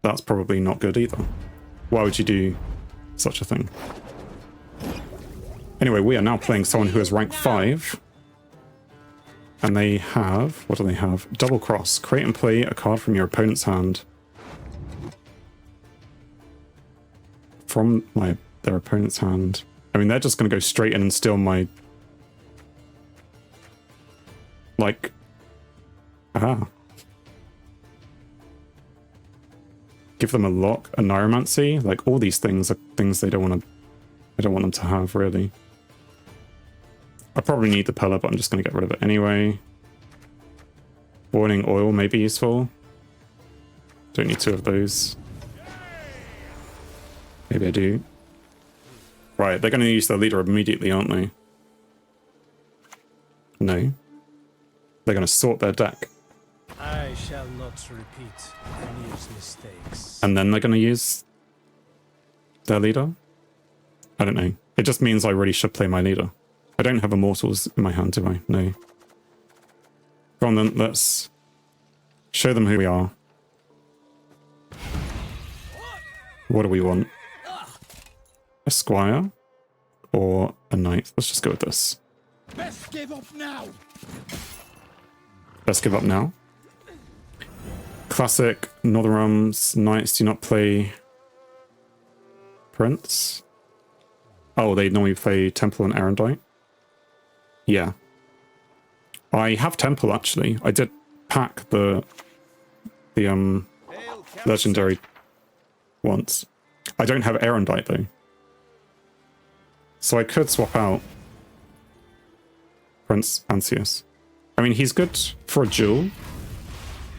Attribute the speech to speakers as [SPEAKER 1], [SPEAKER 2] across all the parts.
[SPEAKER 1] that's probably not good either. Why would you do such a thing? Anyway, we are now playing someone who is rank 5. And they have... What do they have? Double Cross. Create and play a card from your opponent's hand. From their opponent's hand. I mean, they're just going to go straight in and steal my... Like... Ah. Give them a lock, a Neuromancy. Like, all these things are things they don't want to... I don't want them to have, really. I probably need the pillar, but I'm just going to get rid of it anyway. Boiling oil may be useful. Don't need 2 of those. Maybe I do. Right, they're going to use their leader immediately, aren't they? No. They're going to sort their deck.
[SPEAKER 2] I shall not repeat Newb's mistakes.
[SPEAKER 1] And then they're going to use their leader? I don't know. It just means I really should play my leader. I don't have Immortals in my hand, do I? No. Go on then, let's show them who we are. What do we want? A squire or a knight? Let's just go with this.
[SPEAKER 2] Best give up now.
[SPEAKER 1] Best give up now. Classic Northern Realms knights do not play Prince. Oh, they normally play Temple and Erendite. Yeah. I have Temple, actually. I did pack the legendary once. I don't have Erendite, though. So I could swap out Prince Ansius. I mean, he's good for a duel.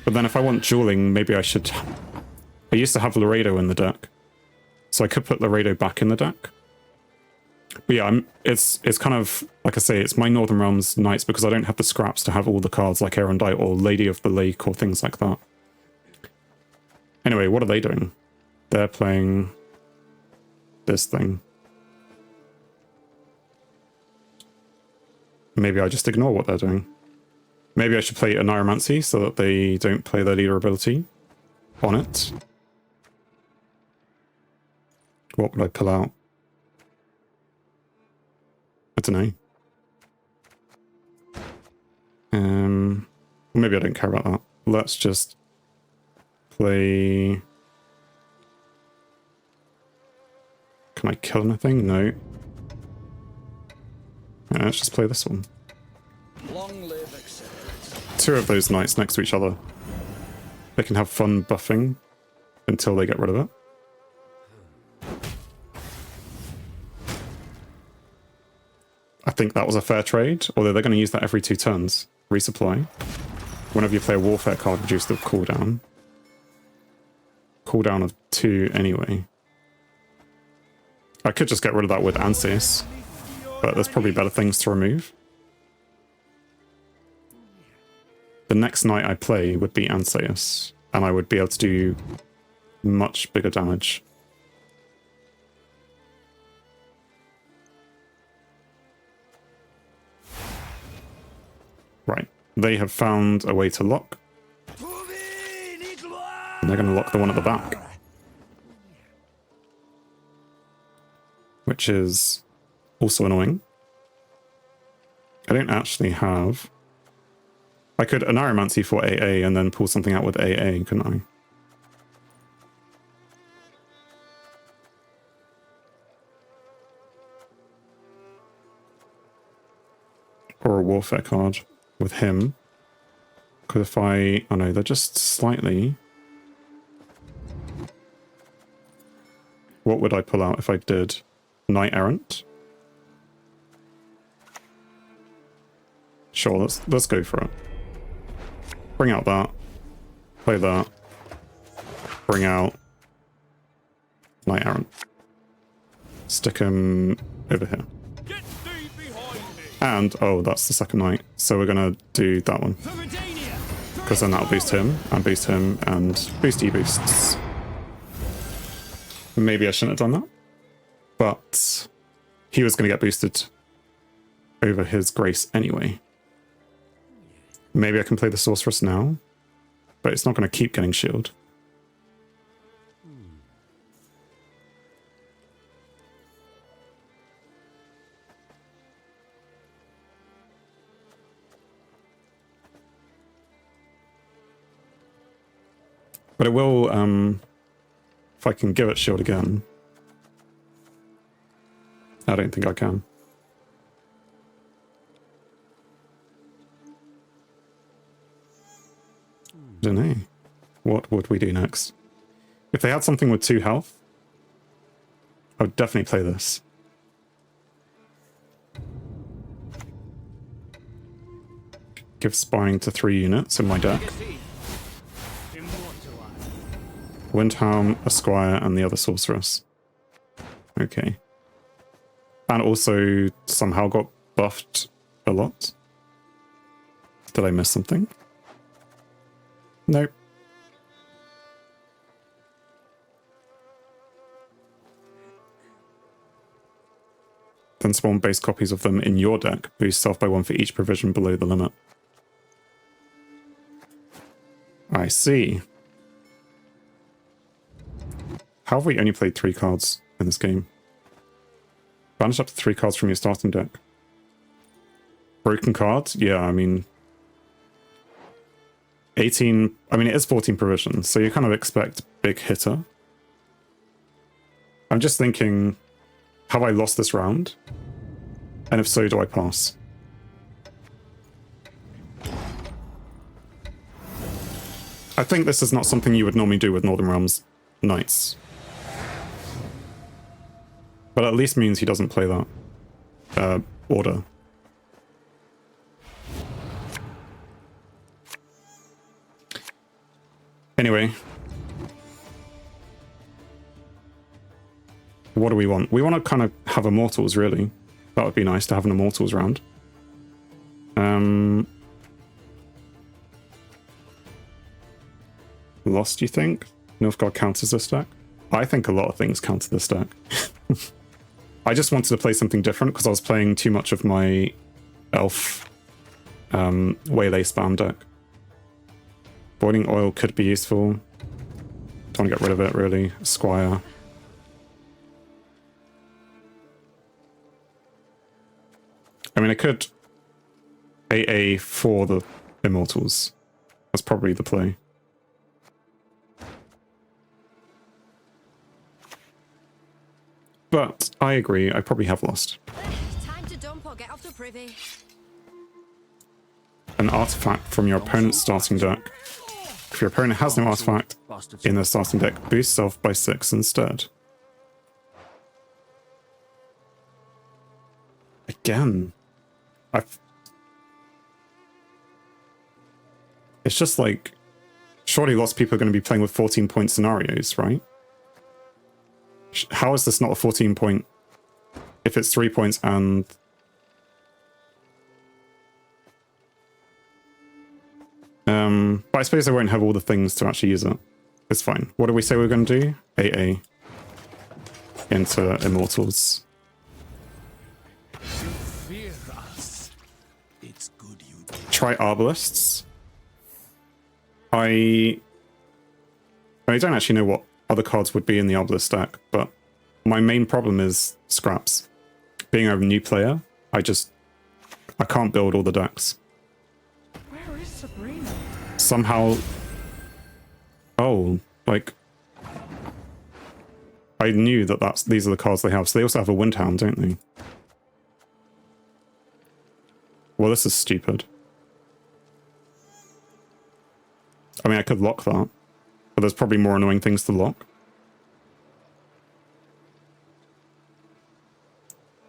[SPEAKER 1] But then if I want dueling, maybe I should... I used to have Laredo in the deck. So I could put Laredo back in the deck. But yeah, it's kind of, like I say, it's my Northern Realms Knights because I don't have the scraps to have all the cards like Erendite or Lady of the Lake or things like that. Anyway, what are they doing? They're playing this thing. Maybe I just ignore what they're doing. Maybe I should play a Neuromancy so that they don't play their leader ability on it. What would I pull out? I don't know. Maybe I don't care about that. Let's just play... Can I kill anything? No. Let's just play this one.
[SPEAKER 2] Long live acceptance.
[SPEAKER 1] 2 of those knights next to each other. They can have fun buffing until they get rid of it. I think that was a fair trade, although they're going to use that every 2 turns. Resupply. Whenever you play a warfare card, reduce the cooldown. Cooldown of 2 anyway. I could just get rid of that with Ansius, but there's probably better things to remove. The next knight I play would be Ansius, and I would be able to do much bigger damage. Right, they have found a way to lock. And they're going to lock the one at the back. Which is also annoying. I don't actually have... I could Neuromancy for AA and then pull something out with AA, couldn't I? Or a warfare card with him. Because if I... Oh no, they're just slightly... What would I pull out if I did? Knight Errant? Sure, let's go for it. Bring out that. Play that. Bring out Knight Errant. Stick him over here. And, oh, that's the second knight. So we're going to do that one. Because then that'll boost him, and boost him, and boosty boosts. Maybe I shouldn't have done that. But he was going to get boosted over his grace anyway. Maybe I can play the sorceress now. But it's not going to keep getting shield. But it will, if I can give it shield again. I don't think I can. Don't know. What would we do next? If they had something with 2 health, I would definitely play this. Give sparring to 3 units in my deck. Windhelm, a squire, and the other sorceress. Okay. And also somehow got buffed a lot. Did I miss something? Nope. Then spawn base copies of them in your deck. Boost self by 1 for each provision below the limit. I see. How have we only played 3 cards in this game? Banish up to 3 cards from your starting deck. Broken cards? Yeah, I mean... 18... I mean, it is 14 provisions, so you kind of expect big hitter. I'm just thinking, have I lost this round? And if so, do I pass? I think this is not something you would normally do with Northern Realms Knights. But at least means he doesn't play that order. Anyway. What do we want? We want to kind of have Immortals, really. That would be nice to have an Immortals round. Lost, you think? Nilfgaard counters this deck? I think a lot of things counter this deck. I just wanted to play something different because I was playing too much of my elf Waylay spam deck. Boiling oil could be useful. Don't want to get rid of it, really. Squire. I mean, I could AA for the Immortals. That's probably the play. But I agree, I probably have lost.
[SPEAKER 3] Time to dump or get off the privy.
[SPEAKER 1] An artifact from your opponent's starting deck. If your opponent has no artifact in their starting deck, boost self by 6 instead. Again. It's just like, surely lots of people are going to be playing with 14-point scenarios, right? How is this not a 14-point if it's 3 points and... but I suppose I won't have all the things to actually use it. It's fine. What do we say we're going to do? AA. Into Immortals. Try Arbalists. I don't actually know what other cards would be in the Arbalist deck, but my main problem is scraps. Being a new player, I can't build all the decks.
[SPEAKER 3] Where is Sabrina?
[SPEAKER 1] Somehow... Oh, like... I knew that these are the cards they have, so they also have a Windhound, don't they? Well, this is stupid. I mean, I could lock that, but there's probably more annoying things to lock.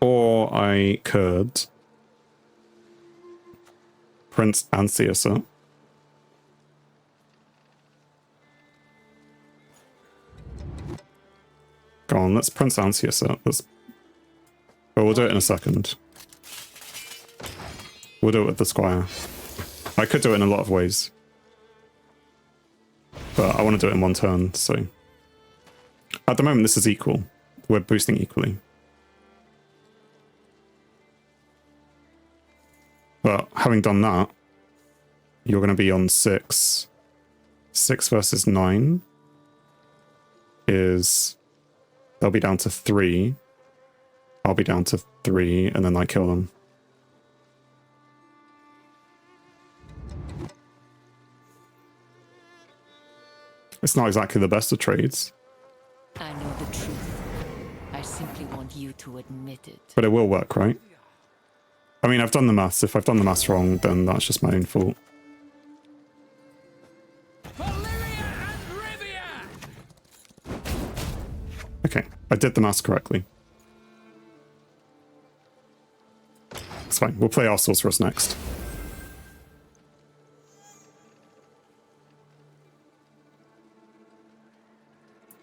[SPEAKER 1] Or I could Prince Anseus it. Go on, let's Prince Anseus it. Well, we'll do it in a second. We'll do it with the Squire. I could do it in a lot of ways. But I want to do it in one turn, so... At the moment, this is equal. We're boosting equally. But having done that, you're going to be on 6. 6 versus 9 is... They'll be down to 3. I'll be down to 3, and then I kill them. It's not exactly the best of trades.
[SPEAKER 4] I know the truth. I simply want you to admit it.
[SPEAKER 1] But it will work, right? I mean, I've done the maths. If I've done the maths wrong, then that's just my own fault. Okay, I did the maths correctly. It's fine. We'll play our sorceress next.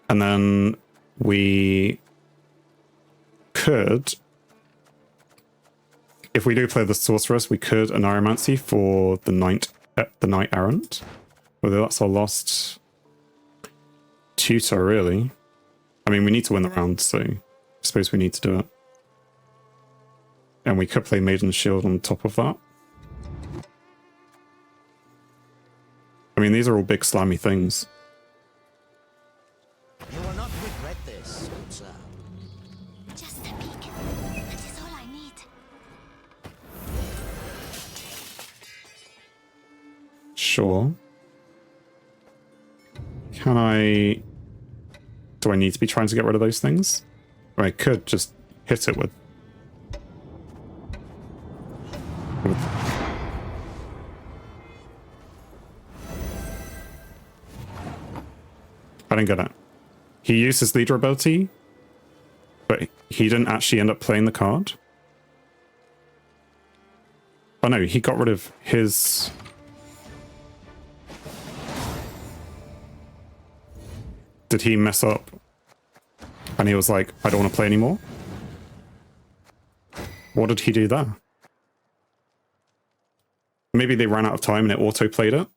[SPEAKER 1] And then we could, if we do play the sorceress, we could an Aromancy for the knight errant. Whether that's our last tutor, really. I mean, we need to win the round, so I suppose we need to do it. And we could play Maiden Shield on top of that. I mean, these are all big slammy things.
[SPEAKER 5] You will not regret this, good sir.
[SPEAKER 6] Just a peek. That is all I need.
[SPEAKER 1] Sure. Can I... Do I need to be trying to get rid of those things? Or I could just hit it with... I don't get it. He used his leader ability, but he didn't actually end up playing the card. Oh no, he got rid of his... Did he mess up? And he was like, I don't want to play anymore? What did he do there? Maybe they ran out of time and it auto-played it?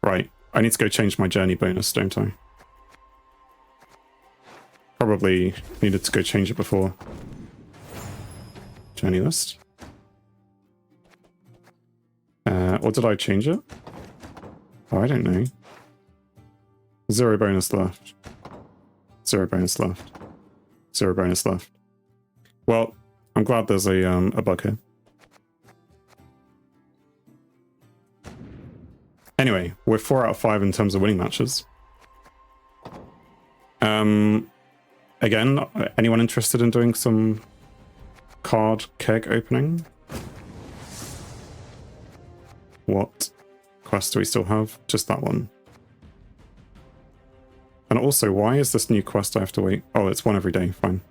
[SPEAKER 1] Right, I need to go change my journey bonus, don't I? Probably needed to go change it before. Journey list. Or did I change it? Oh, I don't know. 0 bonus left. 0 bonus left. 0 bonus left. Well, I'm glad there's a bug here. Anyway, we're 4 out of 5 in terms of winning matches. Again, anyone interested in doing some card keg opening? What quest do we still have? Just that one. And also, why is this new quest I have to wait? Oh, it's one every day, fine.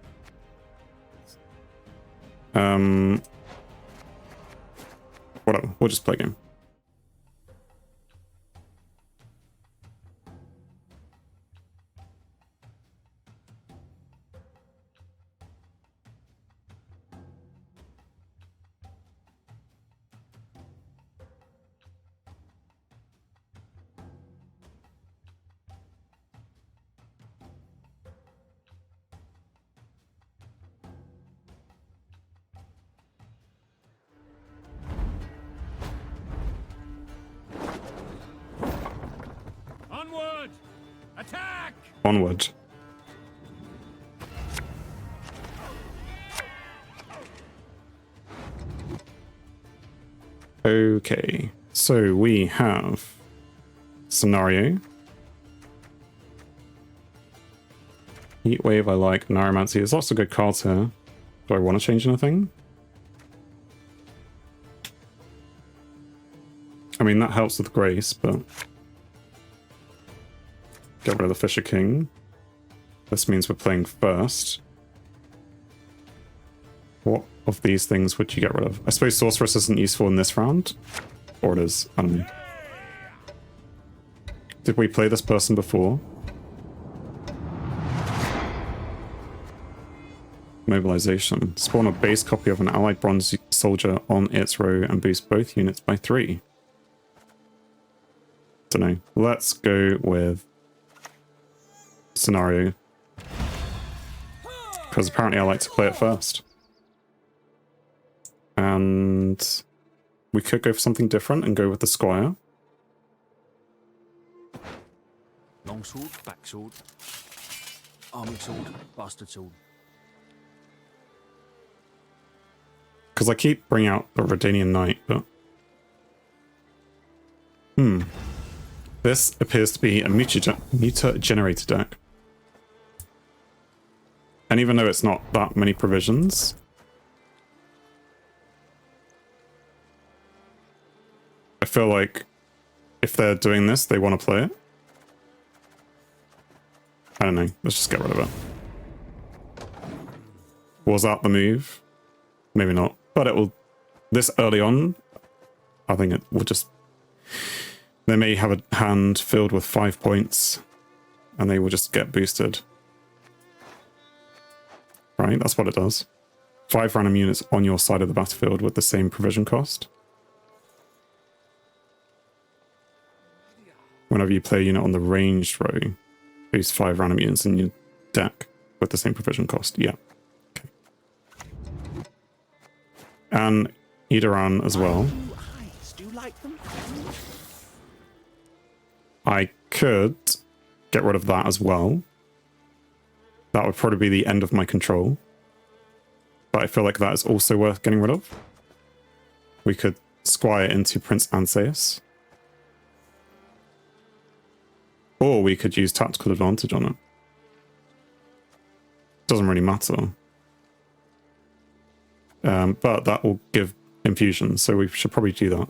[SPEAKER 1] Whatever, we'll just play a game.
[SPEAKER 2] Onward! Attack!
[SPEAKER 1] Onward. Okay, so we have Scenario. Heat Wave I like, Neuromancy. There's lots of good cards here. Do I want to change anything? I mean, that helps with Grace, but... Get rid of the Fisher King. This means we're playing first. What of these things would you get rid of? I suppose Sorceress isn't useful in this round. Or it is. I don't know. Did we play this person before? Mobilization. Spawn a base copy of an allied bronze soldier on its row and boost both units by 3. Don't know. Let's go with Scenario. Because apparently I like to play it first. And we could go for something different and go with the Squire.
[SPEAKER 5] Long sword, back sword, army sword, bastard sword.
[SPEAKER 1] Because I keep bringing out the Redanian Knight, but... This appears to be a meter generator deck. And even though it's not that many provisions, I feel like if they're doing this, they want to play it. I don't know. Let's just get rid of it. Was that the move? Maybe not. But it will... This early on, I think it will just... They may have a hand filled with 5 points, and they will just get boosted. Right? That's what it does. 5 random units on your side of the battlefield with the same provision cost. Whenever you play a unit on the ranged row, boost 5 random units in your deck with the same provision cost. Yeah. Okay. And Edoran as well.
[SPEAKER 5] Do you like them?
[SPEAKER 1] I could get rid of that as well. That would probably be the end of my control. But I feel like that is also worth getting rid of. We could squire into Prince Anseus. Or we could use tactical advantage on it. Doesn't really matter. But that will give infusion, so we should probably do that.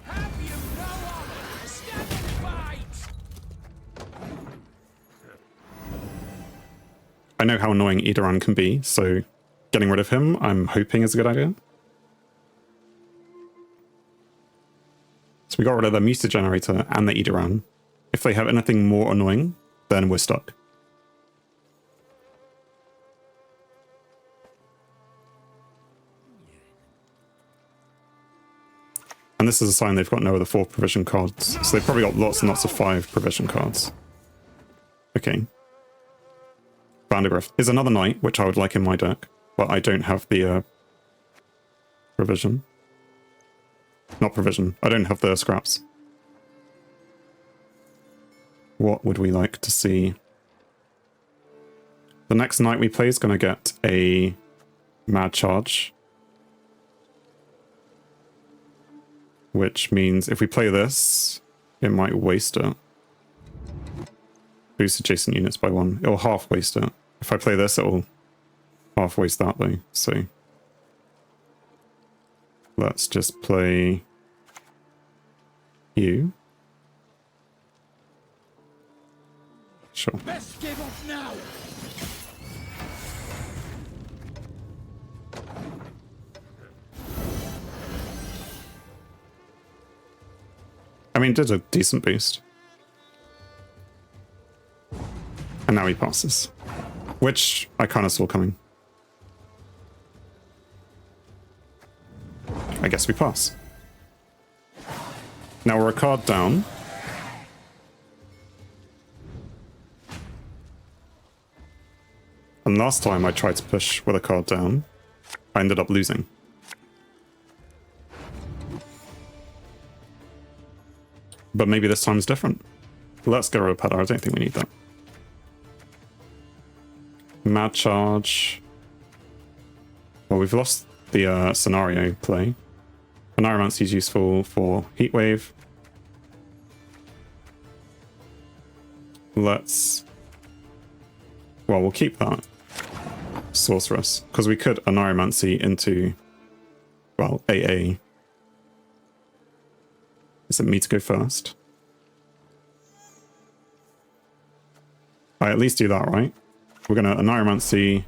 [SPEAKER 2] Have you no honor? Stand and fight!
[SPEAKER 1] I know how annoying Edoran can be, so getting rid of him, I'm hoping is a good idea. So we got rid of the meter generator and the Edoran. If they have anything more annoying, then we're stuck. And this is a sign they've got no other 4 provision cards. So they've probably got lots and lots of 5 provision cards. Okay. Vandergrift is another knight, which I would like in my deck, but I don't have the provision. Not provision. I don't have the scraps. What would we like to see? The next knight we play is going to get a mad charge. Which means if we play this, it might waste it. Boost adjacent units by 1. It'll half waste it. If I play this, it'll half waste that though. So let's just play you. Sure.
[SPEAKER 2] Best give up now!
[SPEAKER 1] I mean, did a decent boost. And now he passes. Which I kind of saw coming. I guess we pass. Now we're a card down. And last time I tried to push with a card down, I ended up losing. But maybe this time's different. Let's get rid of Pedar. I don't think we need that. Mad charge. Well, we've lost the scenario play. Pyromancy is useful for Heatwave. Let's... Well, we'll keep that. Sorceress. Because we could Pyromancy into... Well, AA. Is it me to go first? I at least do that, right? We're going to Pyromancy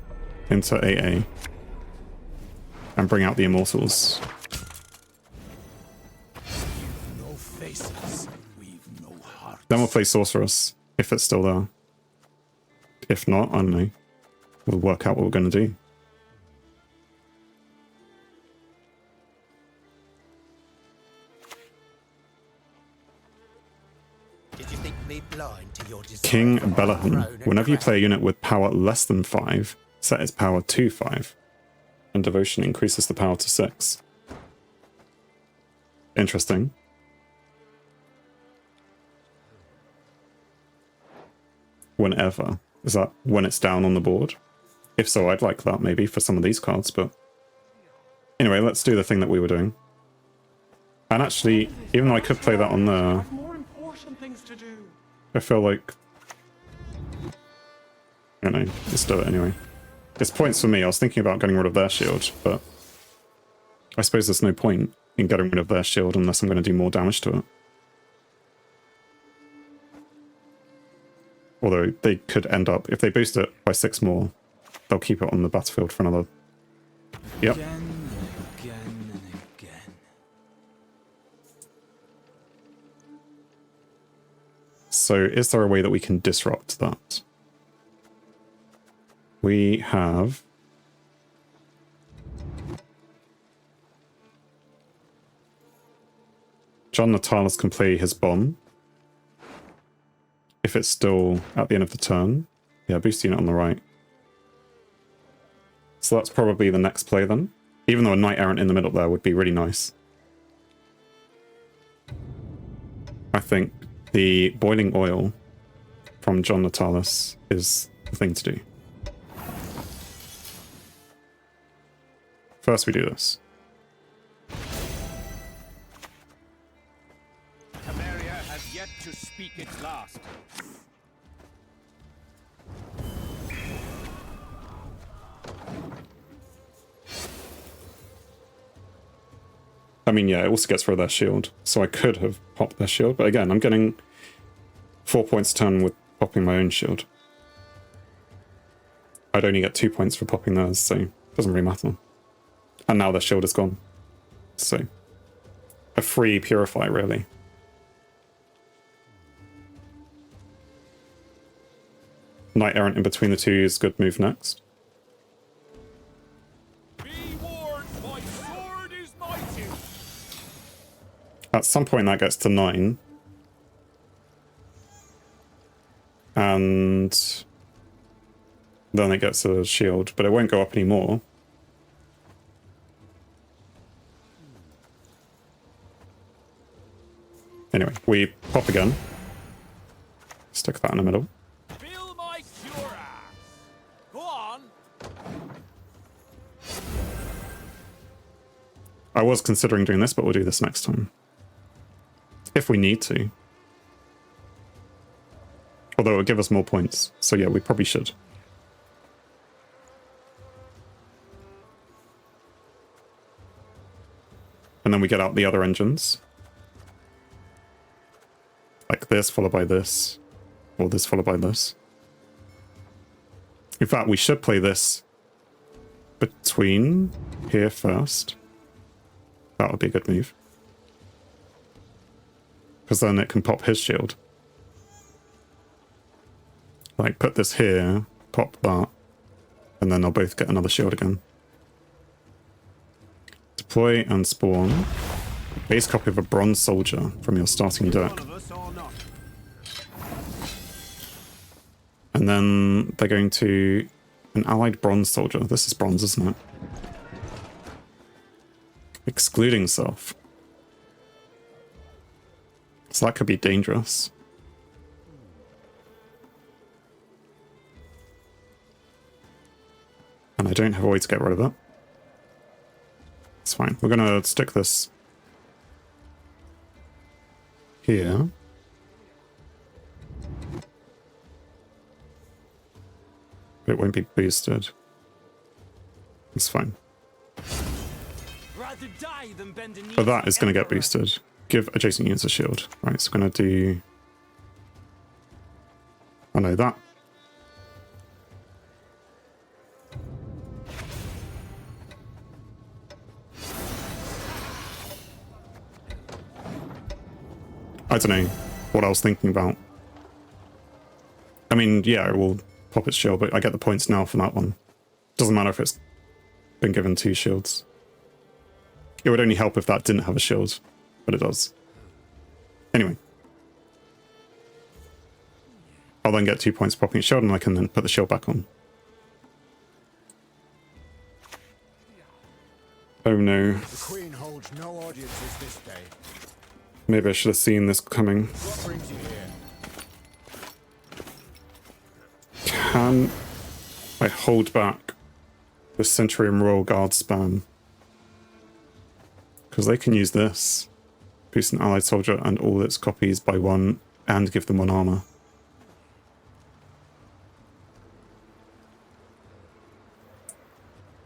[SPEAKER 1] into AA. And bring out the Immortals.
[SPEAKER 2] No faces, we've no hearts.
[SPEAKER 1] Then we'll play Sorceress, if it's still there. If not, I don't know. We'll work out what we're going to do.
[SPEAKER 7] Did you think me blind to your desire
[SPEAKER 1] King
[SPEAKER 7] for my
[SPEAKER 1] Bellahan.
[SPEAKER 7] throne and
[SPEAKER 1] Whenever you
[SPEAKER 7] crown?
[SPEAKER 1] play a unit with power less than 5, set its power to 5. And Devotion increases the power to 6. Interesting. Whenever. Is that when it's down on the board? If so, I'd like that maybe for some of these cards, but... Anyway, let's do the thing that we were doing. And actually, even though I could play that on there,
[SPEAKER 2] More important things to do.
[SPEAKER 1] I feel like... I don't know, let's do it anyway. It's points for me. I was thinking about getting rid of their shield, but I suppose there's no point in getting rid of their shield unless I'm going to do more damage to it. Although they could end up, if they boost it by 6 more, they'll keep it on the battlefield for another... Yep.
[SPEAKER 5] Again and again and again.
[SPEAKER 1] So is there a way that we can disrupt that? We have... John Natalis can play his bomb. If it's still at the end of the turn. Yeah, boost unit on the right. So that's probably the next play then. Even though a Knight Errant in the middle there would be really nice. I think the Boiling Oil from John Natalis is the thing to do. First we do this.
[SPEAKER 2] Temeria has yet to speak its last.
[SPEAKER 1] I mean, yeah, it also gets rid of their shield. So I could have popped their shield. But again, I'm getting 4 points a turn with popping my own shield. I'd only get 2 points for popping theirs, so it doesn't really matter. And now their shield is gone. So, a free Purify, really. Knight Errant in between the two is good move next.
[SPEAKER 2] Be warned, my sword is mighty.
[SPEAKER 1] At some point that gets to 9. And then it gets a shield, but it won't go up anymore. Anyway, we pop again. Stick that in the middle.
[SPEAKER 2] Feel my cuirass. Go on.
[SPEAKER 1] I was considering doing this, but we'll do this next time. If we need to. Although it would give us more points. So yeah, we probably should. And then we get out the other engines. Like this, followed by this. Or this, followed by this. In fact, we should play this between here first. That would be a good move. Because then it can pop his shield. Like, put this here, pop that, and then they'll both get another shield again. Deploy and spawn. Base copy of a bronze soldier from your starting deck. And then they're going to an allied bronze soldier. This is bronze, isn't it? Excluding self. So that could be dangerous. And I don't have a way to get rid of it. It's fine. We're going to stick this here. It won't be boosted. It's fine.
[SPEAKER 2] Rather die than bend a knee
[SPEAKER 1] But that
[SPEAKER 2] to
[SPEAKER 1] is going to get
[SPEAKER 2] emperor.
[SPEAKER 1] boosted. Give adjacent units a shield. Right, so we're going to do... Oh no, that. I don't know what I was thinking about. I mean, yeah, it will pop its shield, but I get the points now for that one. Doesn't matter if it's been given 2 shields. It would only help if that didn't have a shield, but it does. Anyway. I'll then get 2 points for popping its shield, and I can then put the shield back on. Oh no.
[SPEAKER 7] The Queen holds no audiences this day.
[SPEAKER 1] Maybe I should have seen this coming.
[SPEAKER 7] What brings you here?
[SPEAKER 1] Can I hold back the Centurion Royal Guard spam? Because they can use this. Boost an allied soldier and all its copies by 1 and give them 1 armor.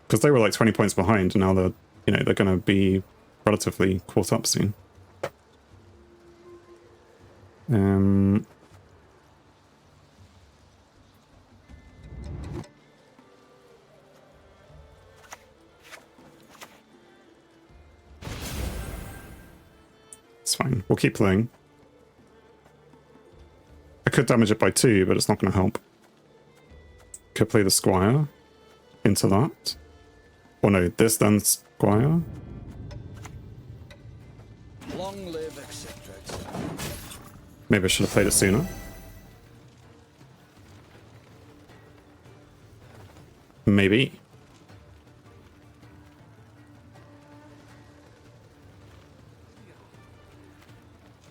[SPEAKER 1] Because they were like 20 points behind and now they're, you know, they're going to be relatively caught up soon. It's fine. We'll keep playing. I could damage it by 2, but it's not going to help. Could play the Squire into that. Or no, this then Squire.
[SPEAKER 7] Long live, etc.
[SPEAKER 1] Maybe I should have played it sooner. Maybe.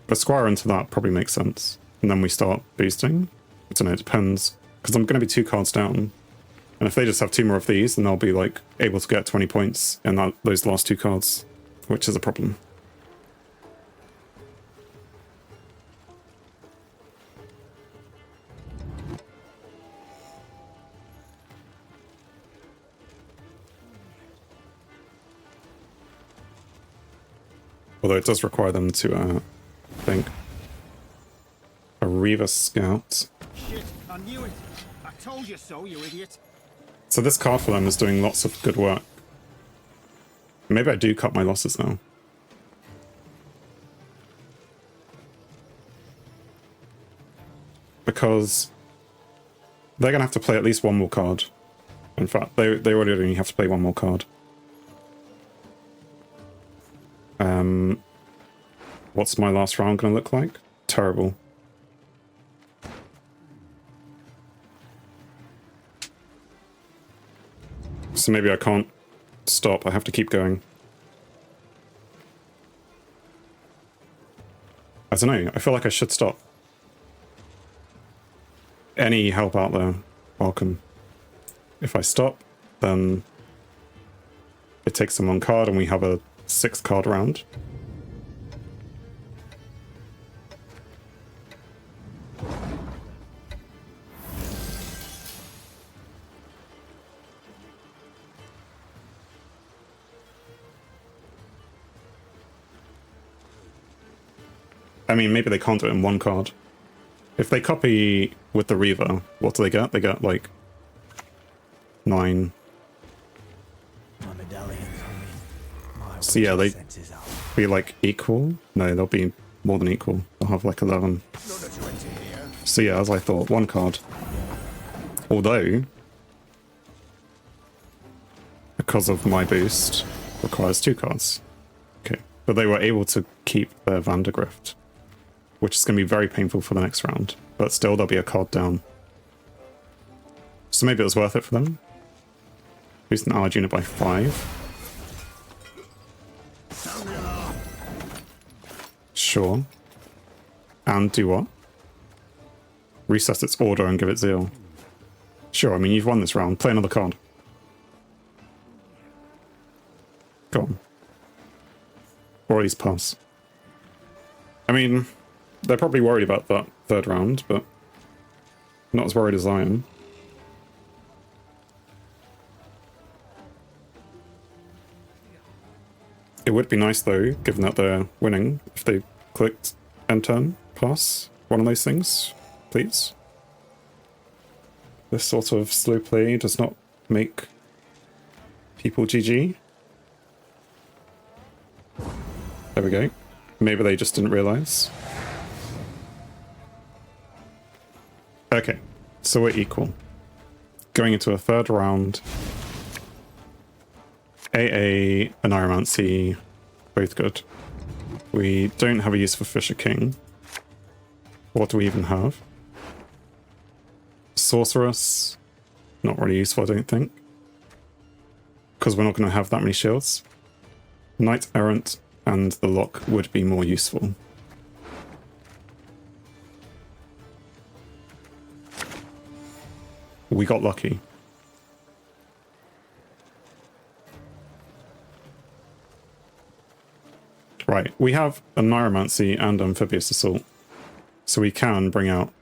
[SPEAKER 1] But Squire into that probably makes sense. And then we start boosting. I don't know, it depends. Because I'm going to be 2 cards down. And if they just have 2 more of these, then they'll be like able to get 20 points in that, those last 2 cards. Which is a problem. Although it does require them to, I think, a Reaver Scout.
[SPEAKER 2] Shit, I knew it. I told you so, you idiot.
[SPEAKER 1] So this card for them is doing lots of good work. Maybe I do cut my losses now. Because they're going to have to play at least 1 more card. In fact, they already only have to play 1 more card. What's my last round going to look like? Terrible. So maybe I can't stop. I have to keep going. I don't know. I feel like I should stop. Any help out there, welcome. If I stop, then it takes them 1 card and we have a 6 card round. I mean, maybe they can't do it in 1 card. If they copy with the Reaver, what do they get? They get, like, 9.
[SPEAKER 7] My medallion's on me. My
[SPEAKER 1] So yeah, they
[SPEAKER 7] senses out.
[SPEAKER 1] be, like, equal? No, they'll be more than equal. They'll have, like, 11.
[SPEAKER 7] None of 20 here.
[SPEAKER 1] So yeah, as I thought, 1 card. Although, because of my boost, requires 2 cards. Okay, but they were able to keep their Vandergrift, which is going to be very painful for the next round. But still, there'll be a card down. So maybe it was worth it for them. Boost an allied unit by 5. Sure. And do what? Reset its order and give it zeal. Sure, I mean, you've won this round. Play another card. Go on. Or at least pass. I mean, they're probably worried about that 3rd round, but not as worried as I am. It would be nice, though, given that they're winning, if they clicked end turn, pass, one of those things, please. This sort of slow play does not make people GG. There we go. Maybe they just didn't realise. Okay, so we're equal. Going into a 3rd round. AA and Iromancy, both good. We don't have a use for Fisher King. What do we even have? Sorceress, not really useful, I don't think. Because we're not going to have that many shields. Knight Errant and the Lock would be more useful. We got lucky. Right, we have a Neuromancy and Amphibious Assault. So we can bring out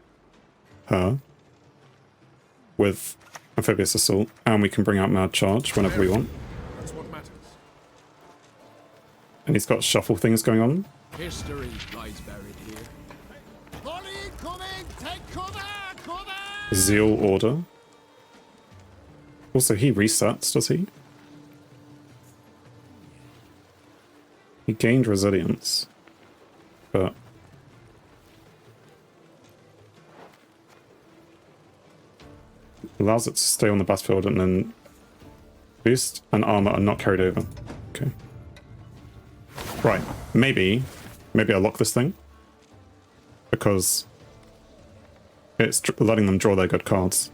[SPEAKER 1] her with Amphibious Assault, and we can bring out Mad Charge whenever we want.
[SPEAKER 2] That's what matters.
[SPEAKER 1] And he's got shuffle things going on.
[SPEAKER 2] History lies buried here. Volley incoming! Take cover! Cover!
[SPEAKER 1] Zeal Order. Also, he resets, does he? He gained resilience, but allows it to stay on the battlefield, and then boost and armor are not carried over. Okay. Right. Maybe I lock this thing because it's letting them draw their good cards.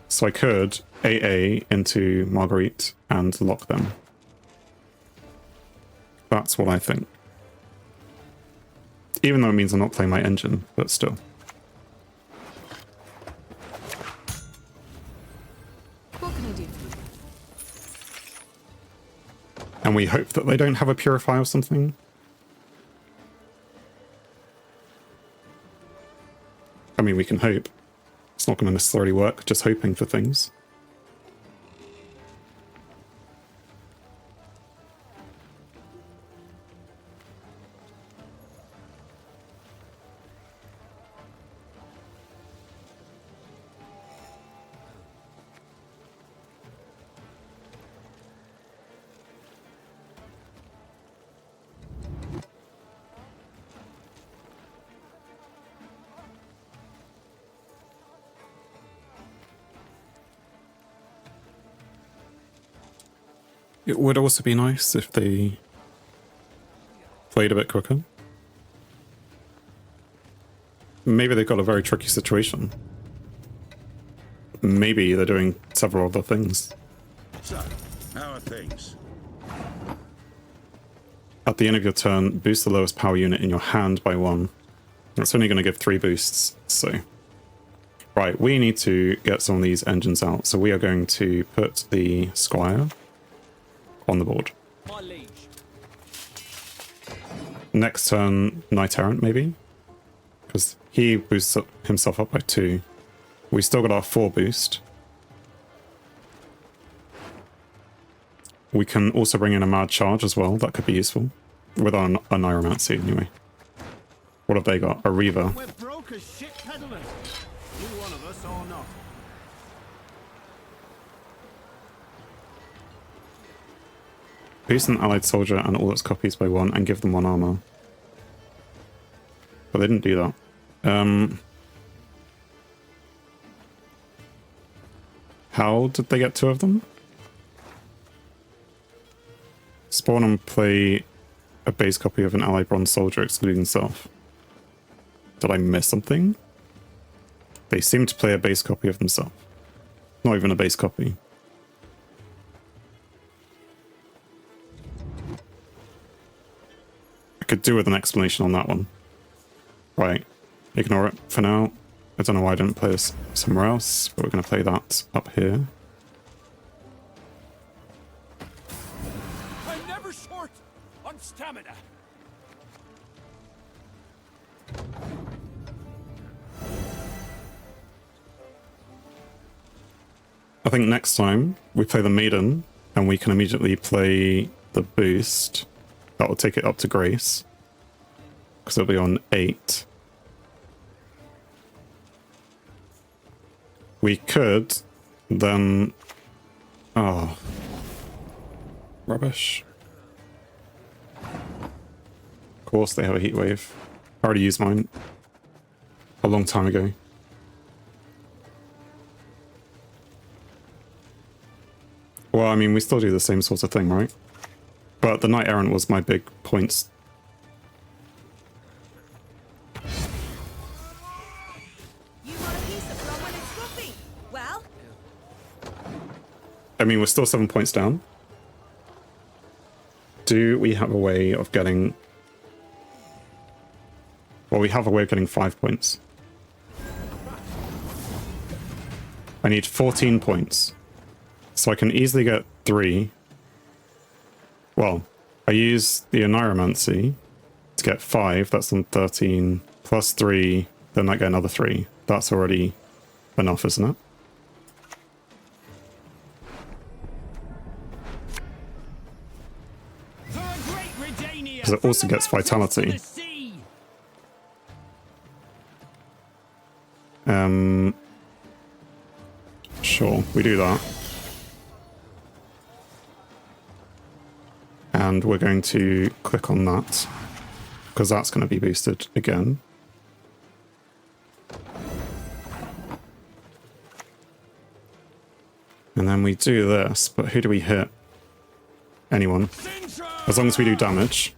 [SPEAKER 1] So I could AA into Marguerite and lock them. That's what I think. Even though it means I'm not playing my engine, but still.
[SPEAKER 4] What can I do?
[SPEAKER 1] And we hope that they don't have a Purify or something. I mean, we can hope. It's not going to necessarily work, just hoping for things. It would also be nice if they played a bit quicker. Maybe they've got a very tricky situation. Maybe they're doing several other things.
[SPEAKER 8] So, how are things?
[SPEAKER 1] At the end of your turn, boost the lowest power unit in your hand by 1. That's only going to give 3 boosts, so... Right, we need to get some of these engines out, so we are going to put the Squire on the board.
[SPEAKER 2] My liege.
[SPEAKER 1] Next turn, Knight Errant, maybe? Because he boosts himself up by 2. We still got our 4 boost. We can also bring in a Mad Charge as well. That could be useful. With our Neuromancy, anyway. What have they got? A Reaver.
[SPEAKER 2] We're broke as shit peddlers. You one of us or not?
[SPEAKER 1] Boost an allied soldier and all its copies by 1 and give them 1 armor. But they didn't do that. How did they get 2 of them? Spawn and play a base copy of an allied bronze soldier excluding self. Did I miss something? They seem to play a base copy of themselves. Not even a base copy. Could do with an explanation on that one. Right, ignore it for now. I don't know why I didn't play this somewhere else, but we're going to play that up here.
[SPEAKER 2] I'm never short on stamina.
[SPEAKER 1] I think next time we play the Maiden, and we can immediately play the boost. That will take it up to Grace, because it'll be on 8. We could then... Oh. Rubbish. Of course they have a heat wave. I already used mine a long time ago. Well, I mean, we still do the same sort of thing, right? But the Knight Errant was my big points.
[SPEAKER 3] You want a piece of rum when it's scruffy? Well,
[SPEAKER 1] I mean, we're still 7 points down. Do we have a way of getting... Well, we have a way of getting 5 points. I need 14 points. So I can easily get 3. Well, I use the Oneiromancy to get 5. That's on 13. Plus 3. Then I get another 3. That's already enough, isn't it? Because it also gets Vitality. Sure, we do that. And we're going to click on that, because that's going to be boosted again. And then we do this, but who do we hit? Anyone. As long as we do damage.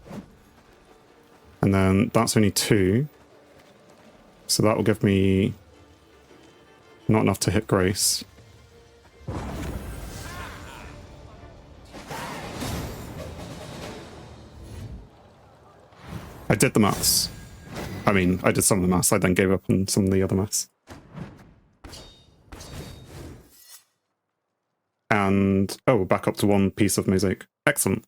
[SPEAKER 1] And then that's only 2. So that will give me not enough to hit Grace. I did the maths. I mean, I did some of the maths. I then gave up on some of the other maths. And, oh, back up to 1 piece of mosaic. Excellent.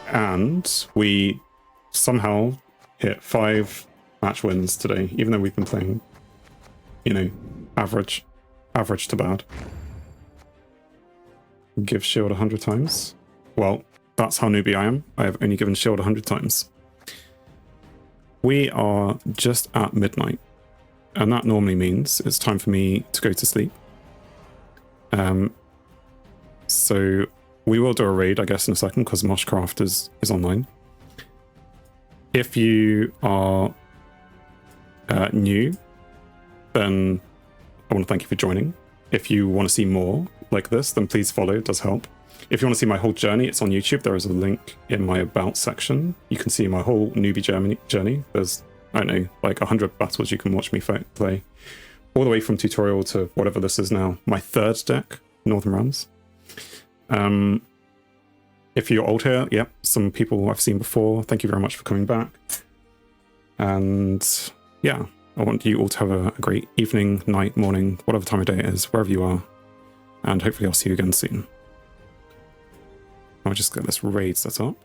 [SPEAKER 1] And we somehow hit 5 match wins today, even though we've been playing, you know, average to bad. Give shield 100 times. Well, that's how newbie I am. I have only given shield 100 times. We are just at midnight, and that normally means it's time for me to go to sleep. So we will do a raid, I guess, in a second, because Moshcraft is online. If you are new, then I want to thank you for joining. If you want to see more like this, then please follow, it does help. If you want to see my whole journey, it's on YouTube. There is a link in my About section. You can see my whole newbie journey. There's, I don't know, like 100 battles you can watch me play. All the way from tutorial to whatever this is now. My 3rd deck, Northern Realms. If you're old here, yep, some people I've seen before. Thank you very much for coming back. And yeah, I want you all to have a great evening, night, morning, whatever time of day it is, wherever you are. And hopefully I'll see you again soon. I'll just get this raid set up.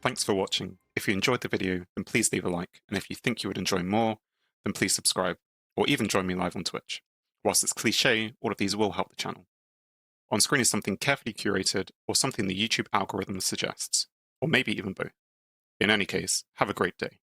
[SPEAKER 1] Thanks for watching. If you enjoyed the video, then please leave a like. And if you think you would enjoy more, then please subscribe, or even join me live on Twitch. Whilst it's cliche, all of these will help the channel. On screen is something carefully curated, or something the YouTube algorithm suggests, or maybe even both. In any case, have a great day.